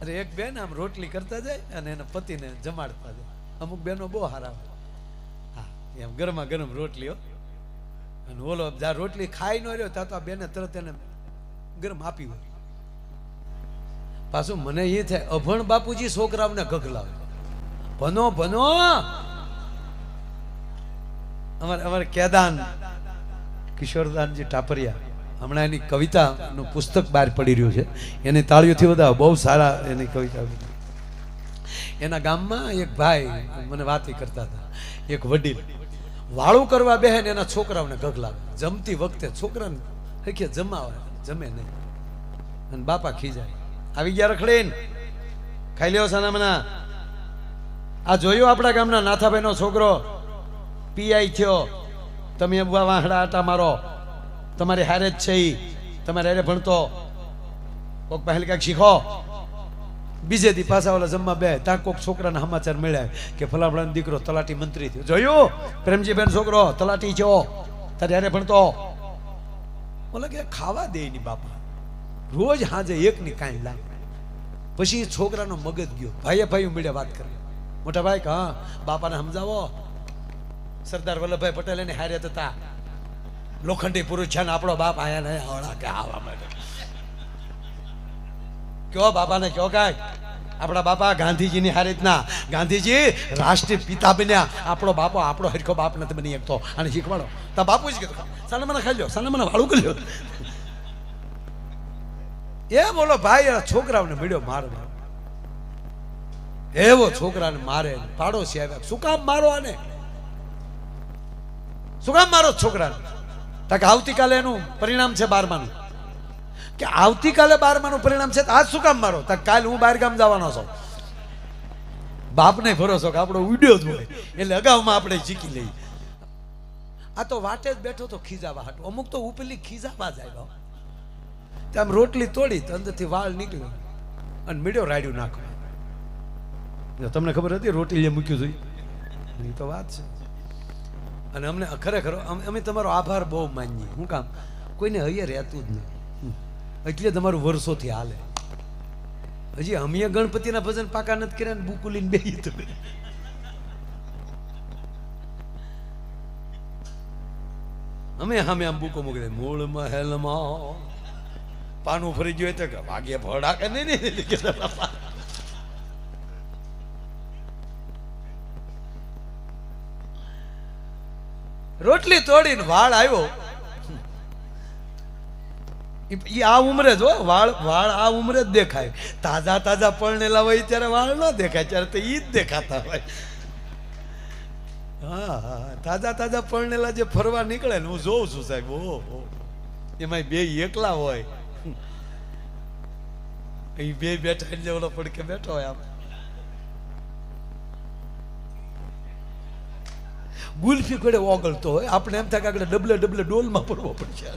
અરે એક બેન આમ રોટલી કરતા જાય અને એના પતિને જમાડતા જાય. અમુક બેનો બહુ હારા, હા એમ ગરમા ગરમ રોટલીઓ, અને ઓલો જ્યાં રોટલી ખાઈ ન રહ્યો ત્યાં તો આ બેને તરત એને ગરમ આપી હોય. પાછું મને એ થાય અભણ બાપુજી છોકરાઓને ગગલાવે, ભનો ભનો. અમારે કેદાન કિશોરદાનજી ટાપરિયા હમણાં એની કવિતાનું પુસ્તક બહાર પડી રહ્યું છે, એની તાળીઓથી બધા બહુ સારા એની કવિતા. એના ગામમાં એક ભાઈ મને વાત કરતા હતા, એક વડીલ વાળું કરવા બેહે ને એના છોકરાઓને ગગલાવે. જમતી વખતે છોકરાને હરખે જમાવે, જમે નહીં, અને બાપા ખીજાય, આવી ગયા રખડીને ખાઈ લ્યો સાનામના. આ જોયું આપણા ગામના નાથાભાઈનો છોકરો પીઆઈ થયો, તમે વાહડા આટા મારો, તમારી હારે જ છે, તમારે હારે ભણતો, કોક પહેલ કાંઈક શીખો. બીજે દી પાછા ઓલા જમવા બે, ત્યાં કોક છોકરાના સમાચાર મળ્યા કે ફલાફલાનો દીકરો તલાટી મંત્રી થયો. જોયું પ્રેમજીબેન છોકરો તલાટી થયો, તારે હારે ભણતો. ઓલા કે ખાવા દે ની બાપા, રોજ હાજે એકની કાંઈ લાગે. પછી છોકરાનો મગજ ગયો, ભાઈએ ભાઈ મળ્યા વાત કરે, મોટા ભાઈ હા બાપાને સમજાવો, સરદાર વલ્લભભાઈ પટેલ એની હારે હતા, લોખંડી પુરુષ છે ને આપણો બાપ આયા નહીં આવડા કે આવવા માટે. કયો બાપાને કયો કાંઈ, આપણા બાપા ગાંધીજીની હારે જ ના, ગાંધીજી રાષ્ટ્રીય પિતા બન્યા, આપણો બાપો આપણો હરખો બાપ નથી બની શકતો, અને શીખવાડો. તા બાપુ જ કીધું સાને મને ખાઈ લો, સાને મને વાળું કરી લો. એ બોલો ભાઈ એના છોકરાઓને મળ્યો મારવા, એવો છોકરાને મારે. પાડોશી આવ્યા, શું કામ મારો આને, શું કામ મારો છોકરાને? કે આવતીકાલે એનું પરિણામ છે 12માનું. કે આવતીકાલે 12માનું પરિણામ છે, આજ શું કામ મારો? કાલે હું બહાર ગામ જવાનો છું. બાપને ભરોસો કે આપણો ઉડ્યો જ હોય એટલે અગાઉમાં આપણે જીકી લઈએ. આ તો વાટે જ બેઠો તો ખીજાવા હાટું, અમુક તો ઉપલી ખીજાવા જાય. આમ રોટલી તોડી તો અંદરથી વાળ નીકળ્યો અને મીડિયો રાડ્યું નાખવા. તમને ખબર હતી રોટલી મૂક્યું જોઈએ, એ તો વાત છે. અને અમને ખરેખર અમે તમારો આભાર બહુ માનીએ. શું કામ? કોઈને હૈયે રહેતું જ નહીં, એટલે તમારું વર્ષોથી હાલે. હજી અમે ગણપતિના ભજન પાકા નથી કર્યા ને બુકુ લઈને બેસી તમે. અમે સામે આમ બુકો મૂકી દે, મૂળ મહેલમાં પાનું ફરી ગયું તો ભાગ્ય ભડા કે નહીં. રોટલી તોડીને વાળ આવ્યો, આ ઉમરે જો વાળ આ ઉમરે જ દેખાય. તાજા તાજા પરણેલા હોય ત્યારે વાળ ન દેખાય, ત્યારે તો ઈ જ દેખાતા હોય. હા તાજા તાજા પરણેલા જે ફરવા નીકળે ને હું જોઉં છું સાહેબ, ઓહો એમાં બે એકલા હોય, એ બે બેઠા એટલે ઓલો પડકે બેઠો હોય. આમ ગુલ્ફી કોડે ઓગળતો હોય, આપણે એમ થાય કે આગળ ડબલે ડબલે ડોલમાં પડવો પડશે.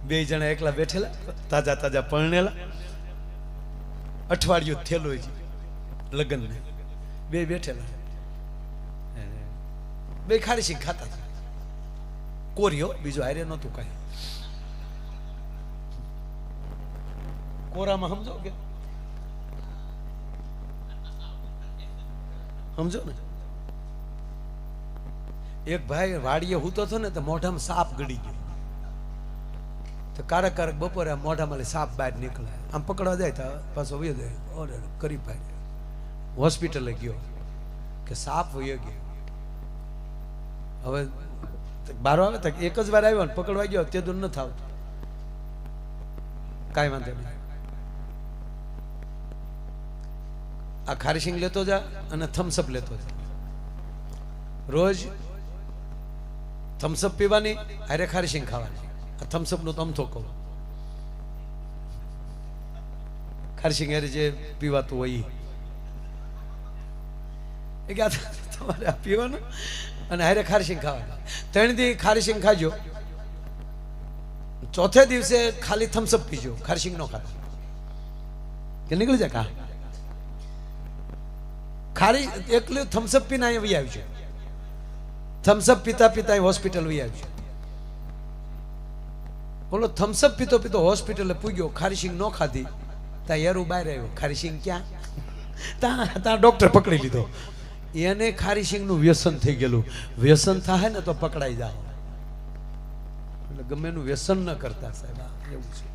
બે જણા એકલા બેઠેલા, તાજા તાજા પરણેલા, અઠવાડિયું થયેલું છે લગ્ન ને, બે બેઠેલા, બે ખારી સિંગ ખાતા હતા. કોરિયો બીજો હારે નહોતું કાંઈ. કોરામાં સમજો કે સમજો ને, એક ભાઈ વાડીએ હૂતો હતો ને તો મોઢામાં સાપ ગળી ગયો. તો કારક કારક બપોરે મોઢામાં સાપ બહાર નીકળે, આમ પકડવા જાય તો પાછો વયો જાય. ઓરે કરી ભાઈ હોસ્પિટલે ગયો કે સાપ વયો ગયો. હવે બારો આવે તો એક જ વાર આવ્યો ને પકડવા ગયો, તે દૂર નથી આવતો, કાંઈ વાંધો નહીં. આ ખારીસિંગ લેતો જા અને થમ્સઅપ લેતો જા. રોજ થમ્સઅપ પીવાની, અરે ખારીસિંગ ખાવાની. આ થમ્સઅપ નું તમથો કહું, ખારીસિંગ અરે જે પીવાતું હોય એ કે તમારે આ પીવાનું અને હારે ખારીસિંગ ખાવાનું. 3 દી ખારીસિંગ ખાજો, ચોથે દિવસે ખાલી થમ્સઅપ પીજો, ખારીસિંગ નો ખાતા કે નીકળી જાય. કા ખારી એકલું થમ્સઅપ પીને અહીંયા વહી આવ્યું છે, થમ્સઅપ પીતા પીતા હોસ્પિટલ વહી આવ્યું છે. ઓલો થમ્સઅપ પીતો પીતો હોસ્પિટલે પૂગ્યો, ખારીશિંગ ન ખાધી, ત્યાં યારું બહાર આવ્યો, ખારીશિંગ ક્યાં? ત્યાં ડોક્ટર પકડી લીધો. એને ખારીશિંગનું વ્યસન થઈ ગયેલું. વ્યસન થાય ને તો પકડાઈ જાઓ. એટલે ગમે એનું વ્યસન ન કરતા સાહેબ, એવું છે.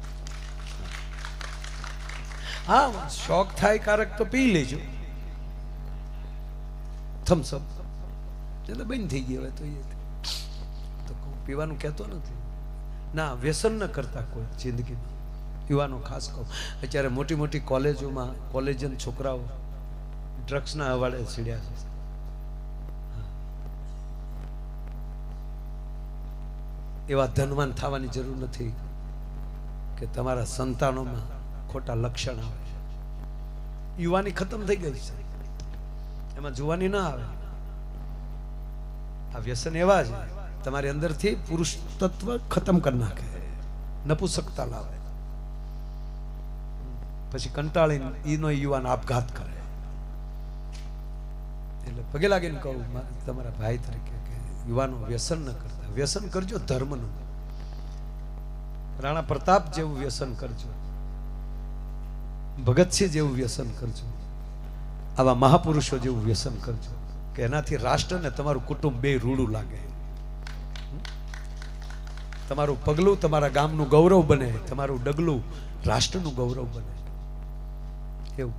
હા, શોખ થાય કારક તો પી લેજો થમ્સઅપ, એટલે બંધ થઈ ગઈ હવે તો. એ તો પીવાનું કહેતો નથી ના, વ્યસન ન કરતા કોઈ જિંદગીમાં. યુવાનો ખાસ કહું, અત્યારે મોટી મોટી કોલેજોમાં કોલેજિયન છોકરાઓ ડ્રગ્સના હવાલે સીડ્યા છે. એવા ધનવાન થવાની જરૂર નથી કે તમારા સંતાનોમાં ખોટા લક્ષણ આવે છે. યુવાની ખતમ થઈ ગઈ છે, એમાં જુવાની ના આવે. આ વ્યસન એવા છે તમારી અંદરથી પુરુષ તત્વ ખતમ કરી નાખે, નપુસકતા લાવે, પછી કંટાળીને ઈનો યુવાન આપઘાત કરે. એટલે પગે લાગીને કહું તમારા ભાઈ તરીકે કે યુવાનો વ્યસન ન કરતા. વ્યસન કરજો ધર્મનું. રાણા પ્રતાપ જેવું વ્યસન કરજો, ભગતસિંહ જેવું વ્યસન કરજો, આવા મહાપુરુષો જેવું વ્યસન કરજો કે એનાથી રાષ્ટ્ર ને તમારું કુટુંબ બે રૂડું લાગે. તમારું પગલું તમારા ગામનું ગૌરવ બને, તમારું ડગલું રાષ્ટ્રનું ગૌરવ બને. એવું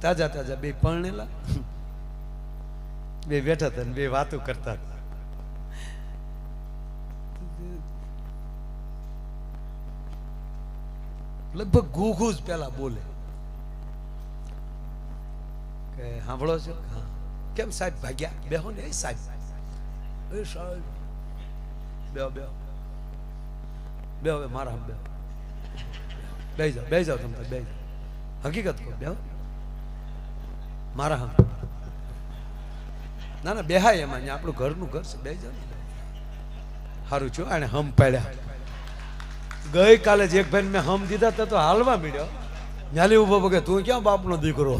તાજા તાજા બે પરણેલા બે બેઠા હતા ને બે વાતો કરતા હતા. લગભગ ઘૂઘુ જ પેલા બોલે કે સાંભળો છો? હા. કેમ સાહેબ ભાગ્યા? બેહો ને. એ સાહેબ, એ સાહેબ બેહો બેહો બેહો, મારા બેહો, બેહી જાઓ બેહી જાઓ, તમે બેહી જાઓ. હકીકત કહો, બેહો મારા હમ. ના ના બેહાય એમાં, આપણું ઘરનું ઘર છે, બેહી જાઓ. સારું છું આને હમ પાડ્યા. ગઈ કાલે જ એક ભાઈ મેં હમ દીધા હતા તો હાલવા મળ્યો. ન્યાલી ઉભો પગે, તું ક્યાં બાપનો દીકરો?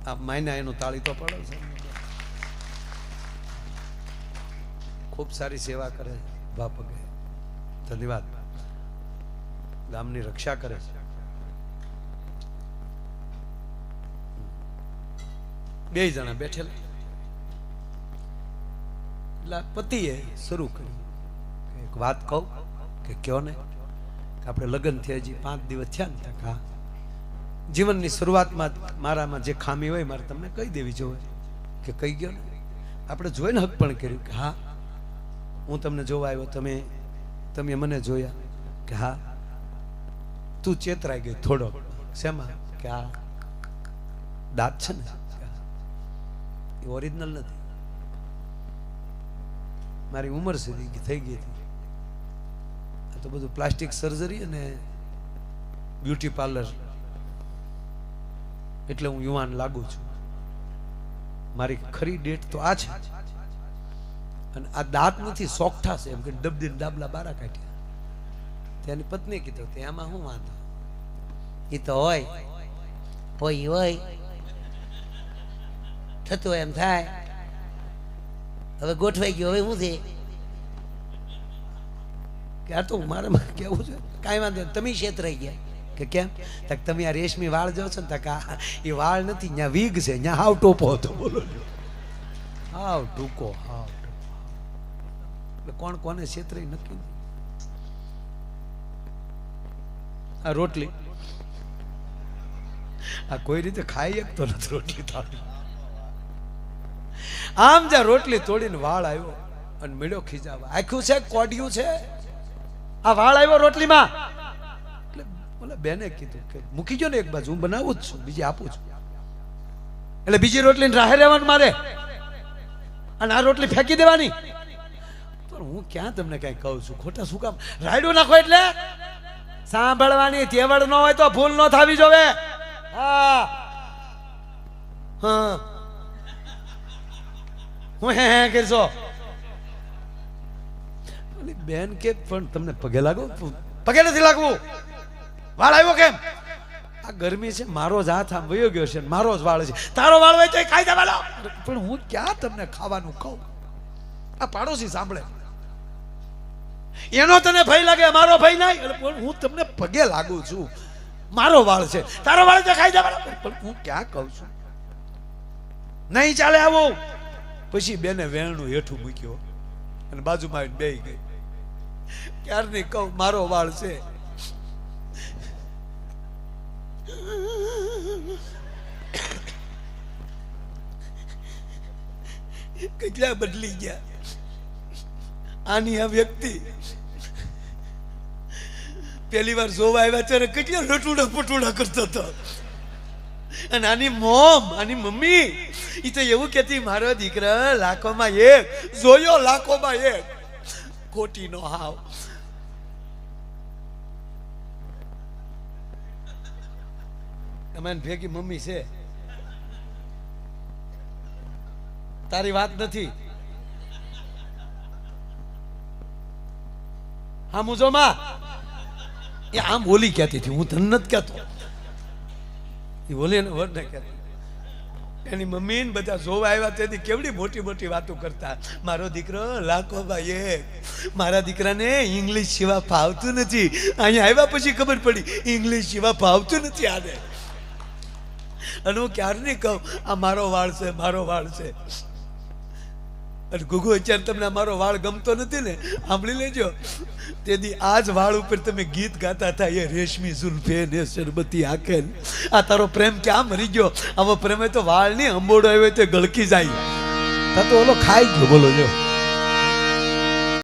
આ માયના એનું તાળી તો પડે છે. ખૂબ સારી સેવા કરે બાપગે, ધન્યવાદ. ગામની રક્ષા કરે છે. બે જણા બેઠેલા એટલે પતિએ શરૂ કર્યું એક વાત કહું કે કયો ને, આપણે લગ્ન થયા હજી 5 દિવસ થયા ને, હા જીવનની શરૂઆતમાં મારામાં જે ખામી હોય મારે તમને કહી દેવી જોઈએ કે કહી ગયો ને. આપણે જોઈને હક પણ કર્યું કે હા હું તમને જોવા આવ્યો, તમે મને જોયા કે હા તું ચેતરાઈ ગઈ થોડો. શેમાં? કે આ દાંત છે ને એ ઓરિજિનલ નથી, મારી ઉંમર સુધી થઈ ગઈ હતી. આ તો બધું પ્લાસ્ટિક સર્જરી અને બ્યુટી પાર્લર, એટલે હું યુવાન લાગુ છું. મારી ખરી ડેટ તો આ છે. અને આ દાંત નથી, સોગઠા છે. એમ કે ડબડીને ડાબલા બારા કાઢ્યા. તેની પત્ની કીધું તેમાં શું વાંધો? એ તો હોય થતું એમ થાય. હવે ગોઠવાઈ ગયો, હવે શું છે કે આ તો મારે કેવું છે કાંઈ વાંધો. તમે છેતરાઈ ગયા કે કેમ? તમે આ રેશમી વાળ જો છો ને, એ વાળ નથી, ત્યાં વીગ છે, ત્યાં હાવ ટોપો હતો. બોલો, હાવ ટૂંકો, હાવ એટલે કોણ કોને છેતરાઈ નક્કી. આ રોટલી આ કોઈ રીતે ખાઈ શકતો નથી. રોટલી થાળી આમ જ્યાં રોટલી તોડીને વાળ આવ્યો અને મેળ્યો ખીજાવા. આખ્યું છે કોડિયું છે, આ વાળ આવ્યો રોટલીમાં. એટલે બોલે બેને કીધું કે મૂકી ગયો ને એક બાજુ, હું બનાવું જ છું, બીજી આપું છું. એટલે બીજી રોટલીને રાહે રહેવાનું મારે, અને આ રોટલી ફેંકી દેવાની. પણ હું ક્યાં તમને કઈ કહું છું, ખોટા શું કામ રાયડું નાખો? એટલે સાંભળવાની તેવડ ન હોય તો ભૂલ ન થવી જોવે. હા હા હું હે કરશો બેન કે પણ તમને પગે લાગો? પગે નથી લાગવું. વાળ આવ્યો કેમ? આ ગરમી છે, મારો જ હાથ આમ વયો ગયો છે, મારો જ વાળ છે, તારો વાળ હોય તો ખાઈ દે વાળો. પણ હું ક્યાં તમને ખાવાનું કહું? આ પાડોશી સાંભળે, એનો તને ભય લાગે, મારો ભય નહીં. પણ હું તમને પગે લાગુ છું, મારો વાળ છે, તારો વાળ તો ખાઈ દે વાળો. પણ હું ક્યાં કહું છું? નહીં ચાલે આવું. પછી બેને વેણનું હેઠું મૂક્યો અને બાજુમાં આવીને બેહી ગઈ. ક્યારની કહું મારો વાળ છે. કેટલા બદલી ગયા. આની આ વ્યક્તિ પહેલી વાર જોવા આવ્યા ત્યારે કેટલા રટુડા પટુડા કરતા હતા. અને આની મોમ, આની મમ્મી એ તો એવું કહેતી, મારો દીકરા લાખોમાં એક જોયો, લાખોમાં એક. ખોટી નો હાવ. અમારી ભેગી મમ્મી છે, તારી વાત નથી. હા મુજો માં એ આમ બોલી કહેતી હતી, હું તને નથી કહેતો. એ બોલી એને વર્ડ ન કહેતી. એની મમ્મી ને બધા જોવા આવ્યા તેથી કેવડી મોટી મોટી વાતો કરતા. મારો દીકરો લાખોમાં એક. મારા દીકરાને ઇંગ્લિશ સિવા ફાવતું નથી. અહીંયા આવ્યા પછી ખબર પડી ઇંગ્લિશ સિવા ફાવતું નથી આને. અને હું ક્યારની કહું આ મારો વાળ છે, મારો વાળ છે. અને ગુગુ અત્યારે તમને મારો વાળ ગમતો નથી ને, સાંભળી લેજો. તેથી આ જ વાળ ઉપર તમે ગીત ગાતા હતા, એ રેશમી ઝુલ્ફે ને શરબતી આંખે. આ તારો પ્રેમ ક્યાં મરી ગયો? આવો પ્રેમ તો વાળ નહીં, અંબોડો આવ્યો તો ગળકી જાય. તો ઓલો ખાઈ ગયો. બોલો જો